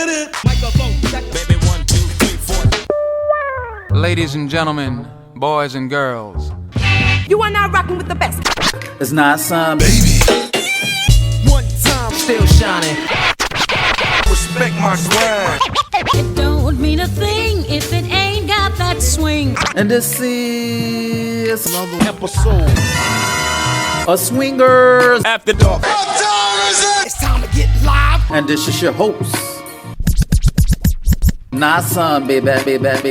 get it. Microphone check. Baby, 1, 2, 3, 4. Ladies and gentlemen, boys and girls, you are now rocking with the best. It's not some Baby. One time. still shining. Respect my swag. It don't mean a thing if it ain't got that swing. and this is Another episode. a swingers. After dark. What time is it? It's time to get live. And this is your host. Not some baby. Let's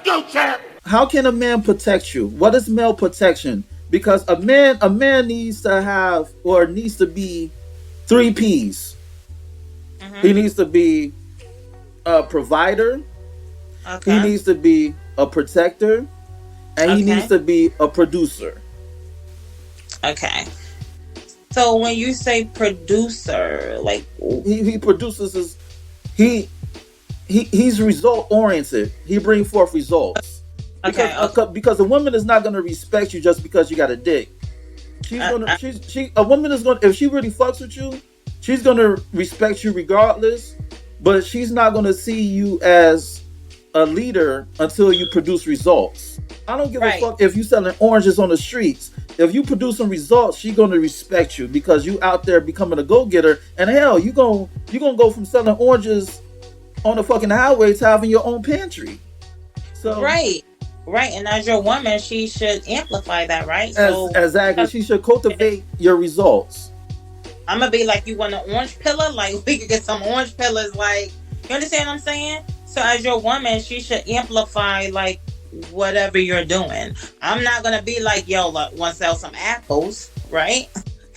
go, champ. How can a man protect you? What is male protection? Because a man needs to have or needs to be 3 P's. He needs to be a provider. Okay. He needs to be a protector, and he Okay. needs to be a producer. Okay. So when you say producer, like, He produces his he's result oriented. He brings forth results. okay, Because a woman is not going to respect you just because you got a dick. A woman is going to, if she really fucks with you, she's going to respect you regardless, but she's not going to see you as a leader until you produce results. I don't give a fuck if you selling oranges on the streets. If you produce some results, she's going to respect you because you out there becoming a go-getter. And hell, you going to go from selling oranges on the fucking highway to having your own pantry. So right. And as your woman, she should amplify that, right? Exactly. She should cultivate your results. I'm gonna be like, you want an orange pillar? Like, we could get some orange pillars. Like, you understand what I'm saying? So as your woman, she should amplify like whatever you're doing. I'm not gonna be like, yo, look, want to sell some apples, right?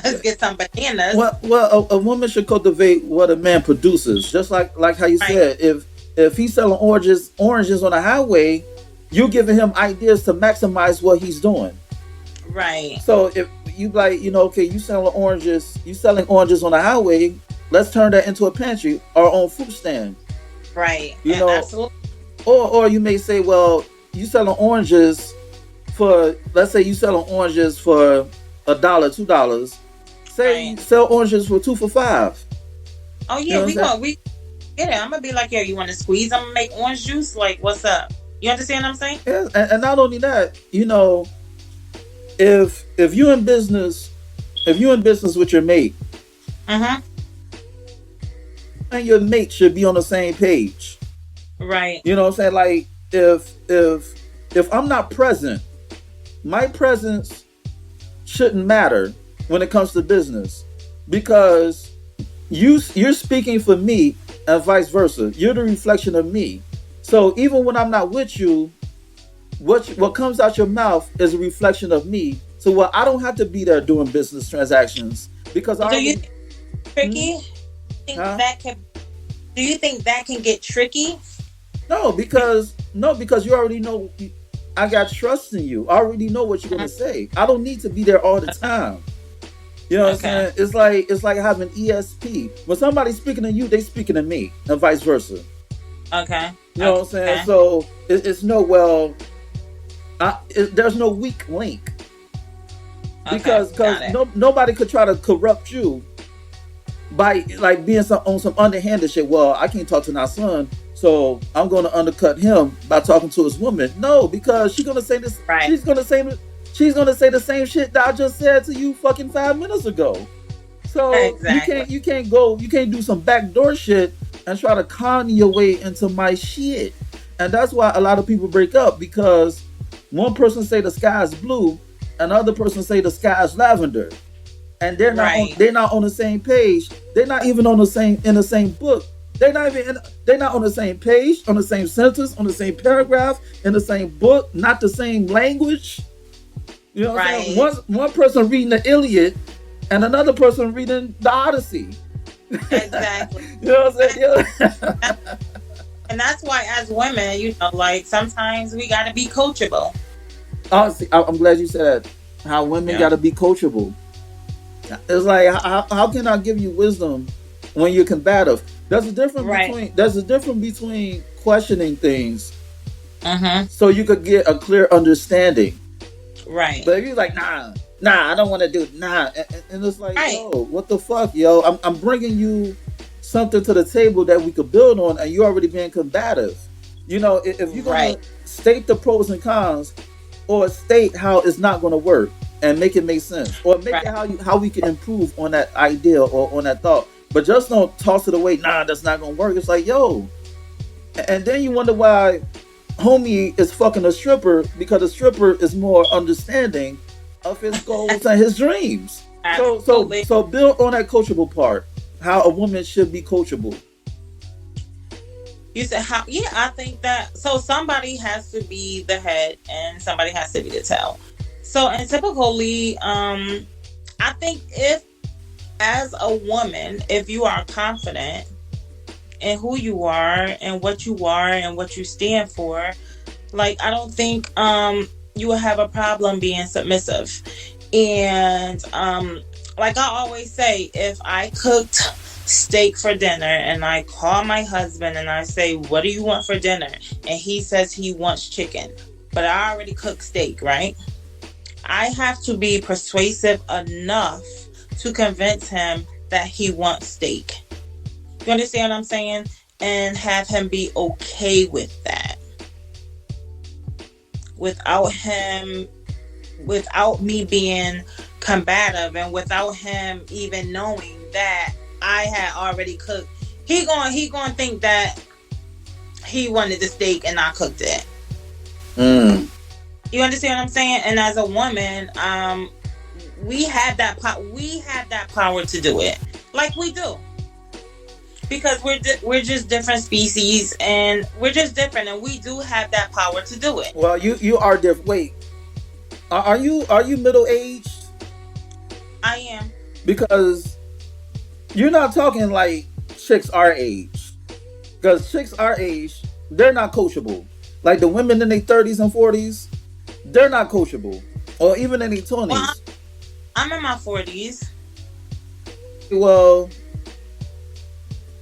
Let's get some bananas. Well, a woman should cultivate what a man produces. Just like how you said, if he's selling oranges on the highway, you're giving him ideas to maximize what he's doing. Right. So if you like, okay, you selling oranges on the highway, let's turn that into a pantry or on fruit stand. Right. Absolutely. Or you may say, well, you selling oranges for, let's say you selling oranges for $1, $2. Say you sell oranges for 2 for $5. Oh yeah, we get it. I'm gonna be like, yo, you want to squeeze? I'm gonna make orange juice. Like, what's up? You understand what I'm saying? Yeah, and not only that, if you're in business with your mate, and your mate should be on the same page. Right. You know what I'm saying? Like if I'm not present, my presence shouldn't matter when it comes to business, because you're speaking for me and vice versa. You're the reflection of me. So even when I'm not with you, what comes out your mouth is a reflection of me. So I don't have to be there doing business transactions because Do you think tricky? Do you think that can get tricky? No, because you already know. I got trust in you. I already know what you're gonna say. I don't need to be there all the time. You know what I'm saying? It's like having ESP. When somebody's speaking to you, they speaking to me, and vice versa. Okay. You know what I'm saying? So it's there's no weak link, because nobody could try to corrupt you by like being on some underhanded shit. Well, I can't talk to my son, so I'm going to undercut him by talking to his woman. No, because she's gonna say this. Right. She's gonna say the same shit that I just said to you fucking 5 minutes ago. So you can't do some backdoor shit and try to con your way into my shit. And that's why a lot of people break up, because one person say the sky is blue, and the other person say the sky is lavender, and they're not on the same page. They're not even in the same book. They're not on the same page, on the same sentence, on the same paragraph, in the same book, not the same language. You know what I'm saying? One person reading the Iliad and another person reading the Odyssey. Exactly. You know what I'm saying? Yeah. And that's why, as women, like sometimes we gotta be coachable. Honestly, I'm glad you said that. How women gotta be coachable. It's like, how can I give you wisdom when you're combative? There's a difference between questioning things, so you could get a clear understanding. Right. But if you're like, nah, I don't want to do it. Nah, and it's like, yo, what the fuck, yo? I'm bringing you something to the table that we could build on, and you're already being combative. If you're gonna Right. state the pros and cons, or state how it's not gonna work, and make it make sense, or make it Right. how we can improve on that idea or on that thought. But just don't toss it away. Nah, that's not gonna work. It's like, yo, and then you wonder why homie is fucking a stripper, because a stripper is more understanding of his goals and his dreams. So so Absolutely. so build on that coachable part. How a woman should be coachable. You said how? Yeah, I think that. So somebody has to be the head, and somebody has to be the tail. So, and typically, I think if, as a woman, if you are confident in who you are and what you stand for, like I don't think you will have a problem being submissive. And like I always say, if I cooked steak for dinner and I call my husband and I say, "What do you want for dinner?" and he says he wants chicken, but I already cooked steak, right? I have to be persuasive enough to convince him that he wants steak. You understand what I'm saying? And have him be okay with that. Without me being combative, and without him even knowing that I had already cooked. He gonna think that he wanted the steak and I cooked it. Mm. You understand what I'm saying? And as a woman, we have that power to do it, like we do, because we're just different species, and we're just different, and we do have that power to do it. Well, you are different. Wait, are you middle aged? I am. Because you're not talking like chicks our age. Because chicks our age, they're not coachable. Like the women in their 30s and 40s, they're not coachable. Or even in their 20s. Well, I'm in my 40s. Well,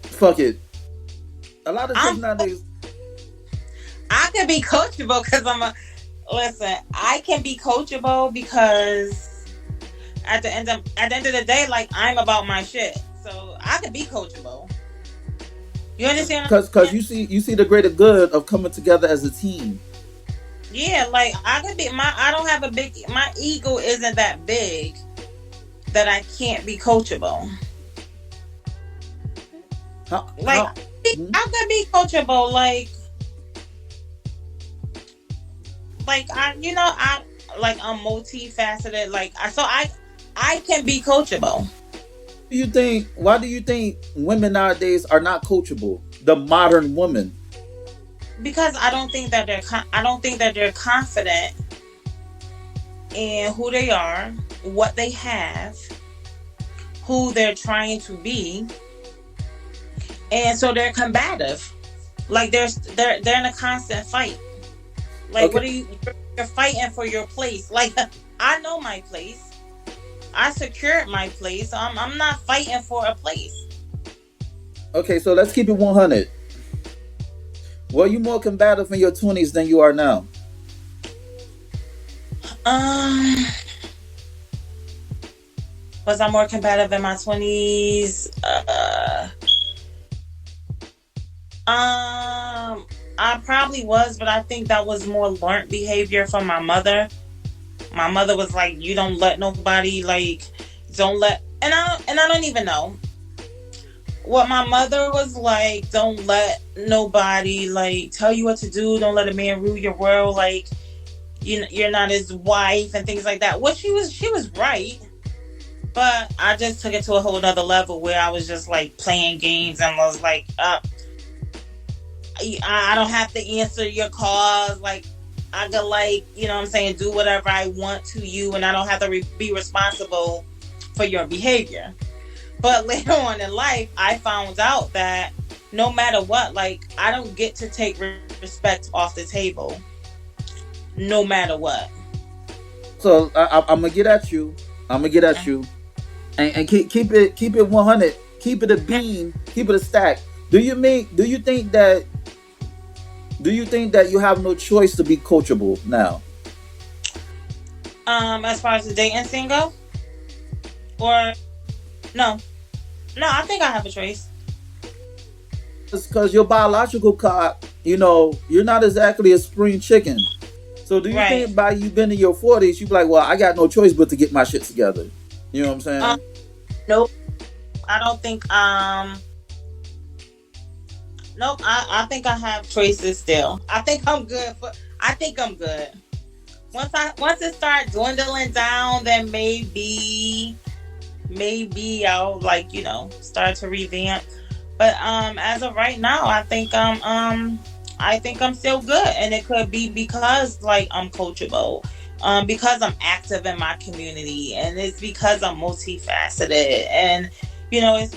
fuck it. A lot of chicks I'm nowadays. I can be coachable because listen, I can be coachable because at the end of the day, like I'm about my shit. So I can be coachable. You understand? Because you see the greater good of coming together as a team. Yeah, like I could be I don't have my ego isn't that big that I can't be coachable. I could be coachable, like I'm multifaceted. I can be coachable. Why do you think women nowadays are not coachable? The modern woman. Because I don't think that they're confident in who they are, what they have, who they're trying to be, and so they're combative. Like they're in a constant fight. Like Okay. you're fighting for your place. Like I know my place. I secured my place. So I'm not fighting for a place. Okay, so let's keep it 100. Were you more combative in your 20s than you are now? Was I more combative in my 20s? I probably was, but I think that was more learned behavior from my mother. My mother was like, "You don't let nobody and I don't even know what my mother was like. Don't let nobody like tell you what to do. Don't let a man rule your world. Like you're not his wife and things like that." Well, she was right, but I just took it to a whole nother level where I was just like playing games and was like, I don't have to answer your calls. Like I could you know what I'm saying, do whatever I want to you, and I don't have to be responsible for your behavior. But later on in life, I found out that no matter what, like I don't get to take respect off the table, no matter what. So I'm gonna get at you. And keep it 100. Keep it a beam. Keep it a stack. Do you think that you have no choice to be coachable now? As far as the dating scene go, or no, I think I have a choice. because your biological clock, you're not exactly a spring chicken. So do you think by you been in your 40s, you be like, well, I got no choice but to get my shit together? You know what I'm saying? Nope. I don't think. Nope. I think I have choices still. I think I'm good. I think I'm good. Once it starts dwindling down, then maybe I'll start to revamp. But as of right now, I think I'm still good, and it could be because I'm coachable, because I'm active in my community, and it's because I'm multifaceted, and it's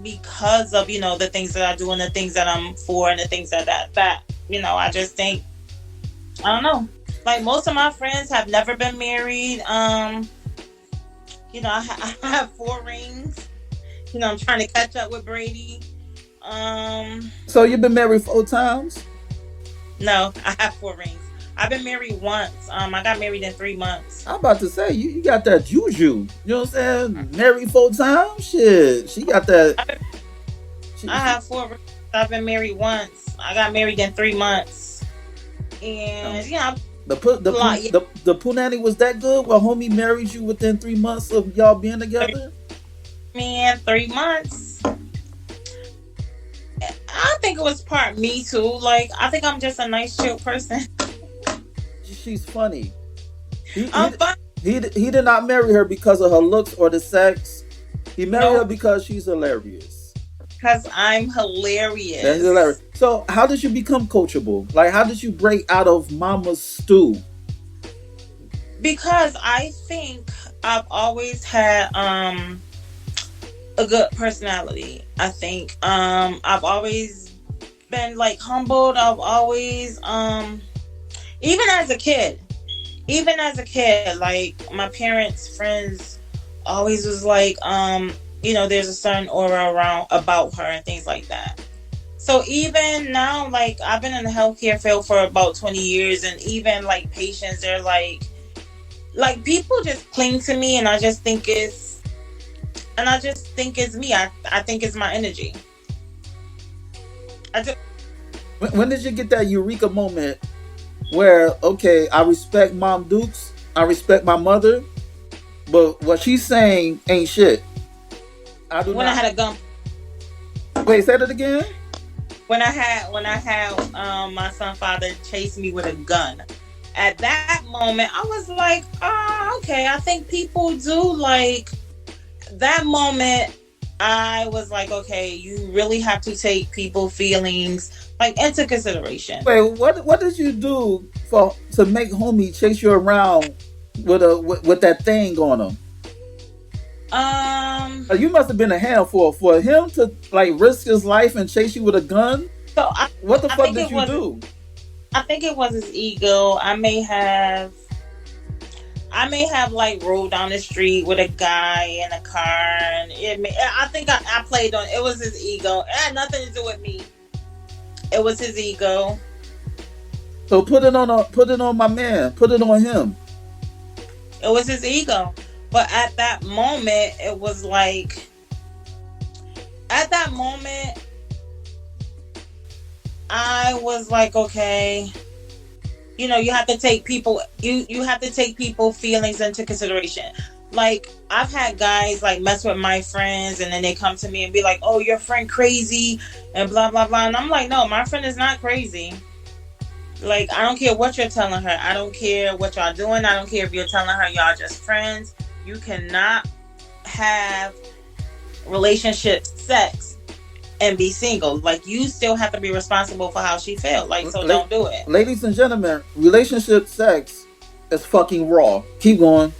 because of the things that I do and the things that I'm for and the things that I just think, I don't know. Like most of my friends have never been married. I have 4 rings. I'm trying to catch up with Brady. So you've been married 4 times? No, I have 4 rings. I've been married once. I got married in 3 months. I'm about to say you got that juju. You know what I'm saying? Married 4 times? Shit. She got that. I have 4 rings. I've been married once. I got married in 3 months. And the punani was that good? Well, homie married you within 3 months of y'all being together? Man, 3 months. I think it was part me too. I think I'm just a nice, chill person. She's funny. I'm funny. He did not marry her because of her looks or the sex. He married her because she's hilarious. Because I'm hilarious. That's hilarious. So, how did you become coachable? How did you break out of mama's stew? Because I think I've always had a good personality. I think I've always been humbled. I've always even as a kid, my parents' friends always was there's a certain aura around about her and things like that. So even now, I've been in the healthcare field for about 20 years, and even patients, they're people just cling to me, and I just think it's me. I think it's my energy. When did you get that Eureka moment where, okay, I respect Mom Dukes, I respect my mother, but what she's saying ain't shit? I had a gun. Wait, say that again? When I had my son father chase me with a gun. At that moment, I was like, okay, I think people do that moment. I was like, okay, you really have to take people's feelings into consideration. Wait, what did you do to make homie chase you around with that thing on him? You must have been a handful for him to risk his life and chase you with a gun. So what the fuck did you do? I think it was his ego. I may have rolled down the street with a guy in a car, and I think I played on. It was his ego. It had nothing to do with me. It was his ego. So put it on my man. Put it on him. It was his ego. But at that moment, it was I was like, okay, you have to take people. You have to take people's feelings into consideration. I've had guys mess with my friends, and then they come to me and be like, "Oh, your friend crazy," and blah blah blah. And I'm like, no, my friend is not crazy. I don't care what you're telling her. I don't care what y'all doing. I don't care if you're telling her y'all just friends. You cannot have relationship sex and be single. You still have to be responsible for how she felt. So don't do it. Ladies and gentlemen, relationship sex is fucking raw. Keep going.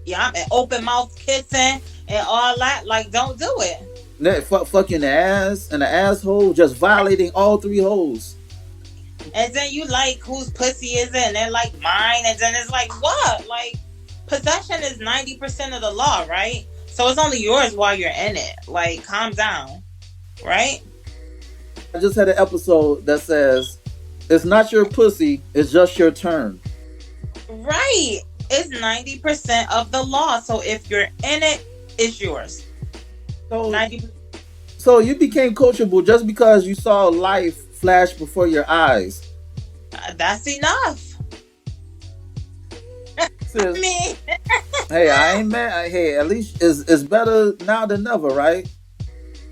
Yeah, and open mouth kissing and all that. Don't do it. Fucking the ass and the asshole, just violating all 3 holes. And then you whose pussy is it? And they're mine. And then it's what? Possession is 90% of the law, right? So it's only yours while you're in it. Calm down. Right? I just had an episode that says, it's not your pussy, it's just your turn. Right. It's 90% of the law. So if you're in it, it's yours. So So you became coachable just because you saw life flash before your eyes. That's enough. I Sis, mean, hey, I ain't mad. Hey, at least it's better now than never, right?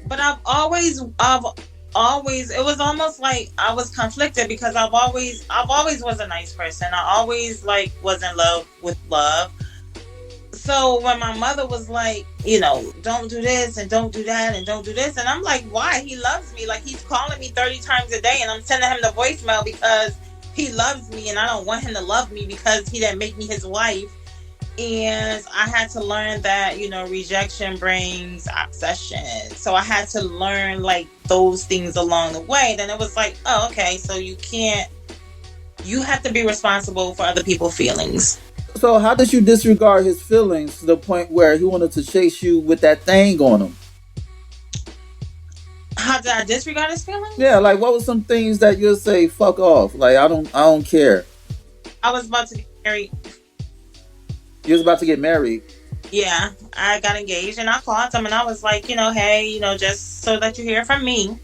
but I've always, it was almost like I was conflicted because I've always was a nice person. I always like was in love with love. So when my mother was like, don't do this and don't do that and don't do this, and I'm like, why? He loves me. Like, he's calling me 30 times a day, and I'm sending him the voicemail because he loves me, and I don't want him to love me because he didn't make me his wife. And I had to learn that, rejection brings obsession. So I had to learn like those things along the way. Then it was like, oh, okay, so you have to be responsible for other people's feelings. So how did you disregard his feelings to the point where he wanted to chase you with that thing on him? How did I disregard his feelings? Yeah, like what was some things that you'll say, fuck off? Like I don't care. I was about to get married. You was about to get married. Yeah, I got engaged and I called him and I was like, hey, just so that you hear from me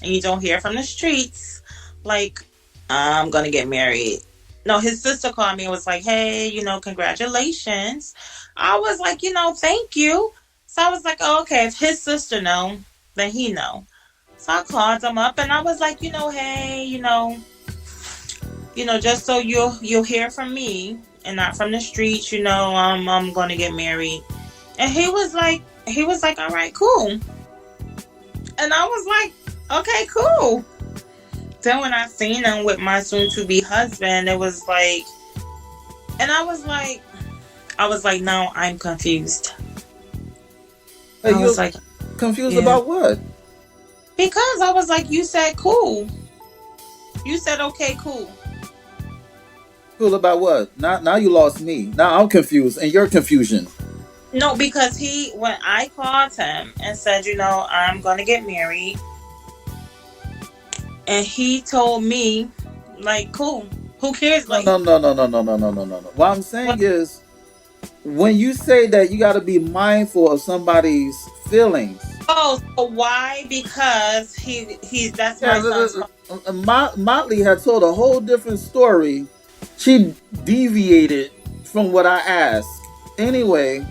and you don't hear from the streets, like, I'm gonna get married. No, his sister called me and was like, hey, congratulations. I was like, thank you. So I was like, oh, okay, if his sister know, then he know. So I called him up and I was like, hey, just so you'll hear from me and not from the streets, I'm gonna get married. And he was like, all right, cool. And I was like, okay, cool. Then when I seen him with my soon-to-be husband, it was like, and I was like, no, I'm confused. Hey, I was like, confused yeah. about what? Because I was like, you said cool. You said okay, cool. Cool about what? Now you lost me. Now I'm confused, and your confusion. No, because when I called him and said, I'm gonna get married, and he told me, like, cool. Who cares? Like, No. What I'm saying is, when you say that you got to be mindful of somebody's feelings. oh, so why? Because that's my son's. Motley had told a whole different story. She deviated from what I asked. Anyway,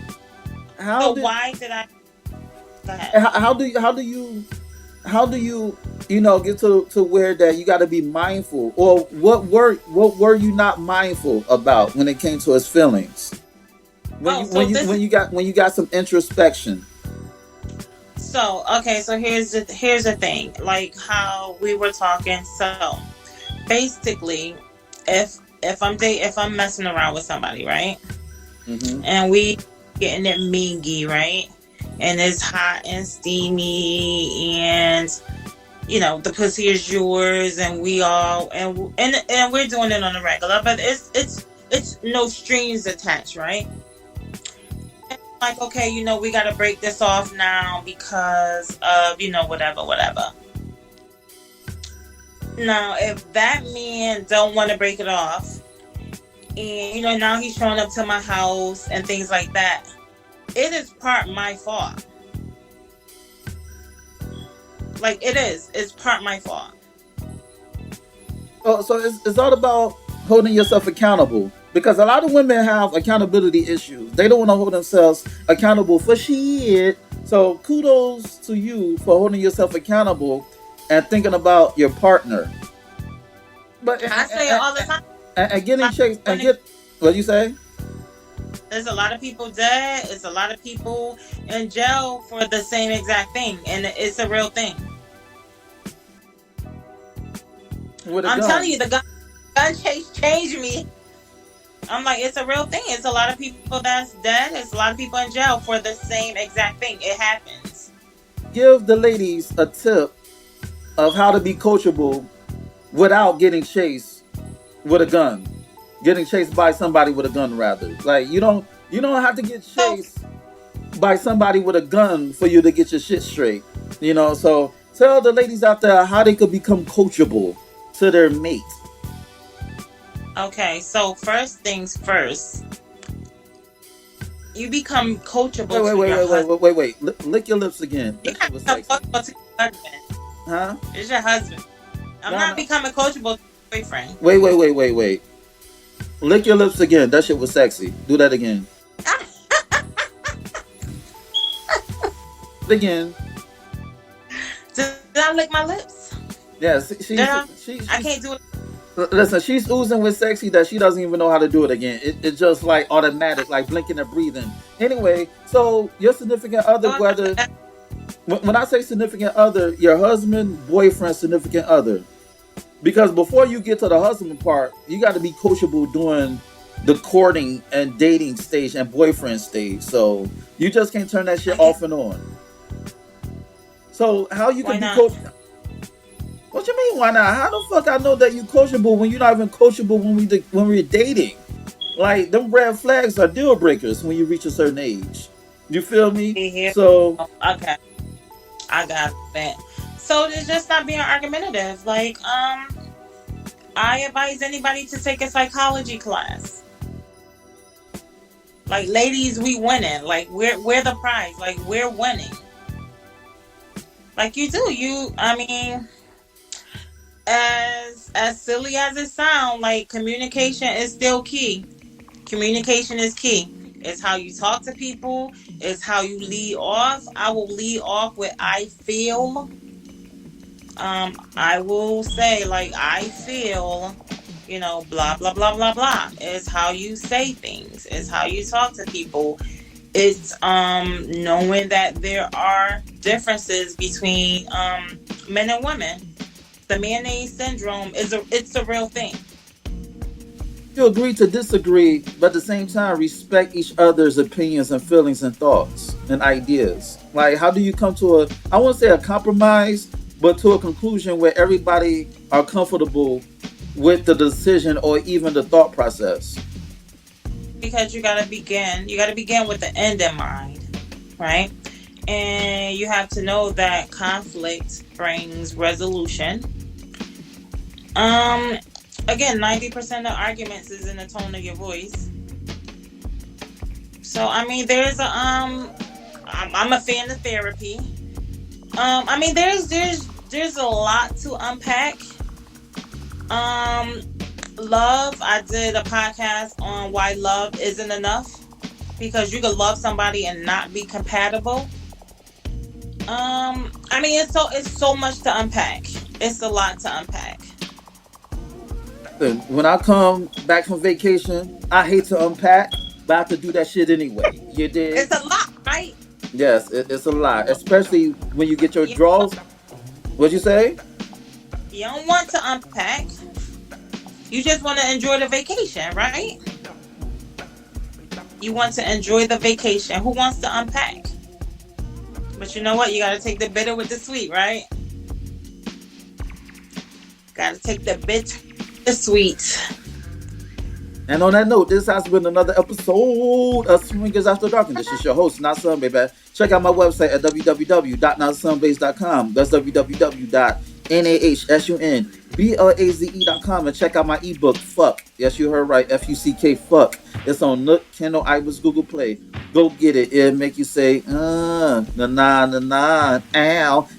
Why did I? Go ahead. How do you get to where that you got to be mindful, or what were you not mindful about when it came to his feelings? When you got some introspection. So okay, so here's the thing, like how we were talking. So basically, if I'm messing around with somebody, right, and we getting it mingy, right, and it's hot and steamy, and the pussy is yours, and we all and we're doing it on a regular, but it's no strings attached, right? Like, okay, we got to break this off now because of, whatever. Now, if that man don't want to break it off, and, now he's showing up to my house and things like that, it is part my fault. Like, it's part my fault. Oh, so it's all about holding yourself accountable. Because a lot of women have accountability issues. They don't want to hold themselves accountable for shit. So kudos to you for holding yourself accountable and thinking about your partner. But I say it all the time. And getting chased and what you say? There's a lot of people dead. It's a lot of people in jail for the same exact thing, and it's a real thing. I'm telling you, the gun chase changed me. I'm like, it's a real thing. It's a lot of people that's dead. It's a lot of people in jail for the same exact thing. It happens. Give the ladies a tip of how to be coachable without getting chased with a gun. Getting chased by somebody with a gun, rather. Like, you don't have to get chased by somebody with a gun for you to get your shit straight. So tell the ladies out there how they could become coachable to their mate. Okay, so first things first. You become coachable. Wait. Lick your lips again. You That shit was become sexy. coachable to your husband. Huh? It's your husband. I'm not becoming coachable to your boyfriend. Wait. Lick your lips again. That shit was sexy. Do that again. Again. Did I lick my lips? Yeah, I can't do it. Listen, she's oozing with sexy that she doesn't even know how to do it again. It's just like automatic, like blinking and breathing. Anyway, so your significant other, whether when I say significant other, your husband, boyfriend, significant other. Because before you get to the husband part, you got to be coachable during the courting and dating stage and boyfriend stage. So you just can't turn that shit off and on. So how you can be coachable? What you mean? Why not? How the fuck I know that you coachable when you're not even coachable when we're dating? Like them red flags are deal breakers when you reach a certain age. You feel me? So okay, I got that. So it's just not being argumentative. Like I advise anybody to take a psychology class. Like ladies, we winning. Like we're the prize. Like we're winning. Like you do. I mean. As silly as it sounds, like communication is still key. Communication is key. It's how you talk to people. It's how you lead off. I will lead off with I feel. I will say like I feel, blah blah blah blah blah. It's how you say things. It's how you talk to people. It's knowing that there are differences between men and women. The mayonnaise syndrome it's a real thing. You agree to disagree, but at the same time respect each other's opinions and feelings and thoughts and ideas. Like how do you come to I won't say a compromise, but to a conclusion where everybody are comfortable with the decision or even the thought process? Because you gotta begin with the end in mind, right? And you have to know that conflict brings resolution. Again, 90% of arguments is in the tone of your voice. So I mean, there's a I'm a fan of therapy. I mean, there's a lot to unpack. Love. I did a podcast on why love isn't enough, because you could love somebody and not be compatible. I mean, it's so much to unpack. It's a lot to unpack. When I come back from vacation, I hate to unpack, but I have to do that shit anyway. You did? It's a lot, right? Yes, it's a lot, especially when you get your drawers. What'd you say? You don't want to unpack. You just want to enjoy the vacation, right? You want to enjoy the vacation. Who wants to unpack? But you know what? You got to take the bitter with the sweet, right? Got to take the bitter with the sweet. And on that note, this has been another episode of Swingers After Dark. And this is your host, Not Sun, baby. Check out my website at www.notsunblaze.com. That's www.nahsunblaze.com. And check out my ebook, Fuck. Yes, you heard right. F-U-C-K, Fuck. It's on Nook, Kindle, iBooks, Google Play. Go get it. It'll make you say, ow.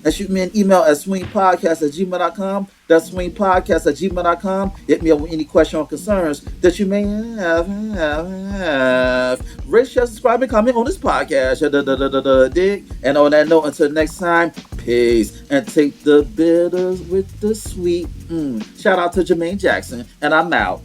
And shoot me an email at swingpodcast@gmail.com. That's swingpodcast@gmail.com. Hit me up with any question or concerns that you may have. Rate, share, subscribe, and comment on this podcast. Dig? And on that note, until next time, peace. And take the bitters with the sweet. Shout out to Jermaine Jackson. And I'm out.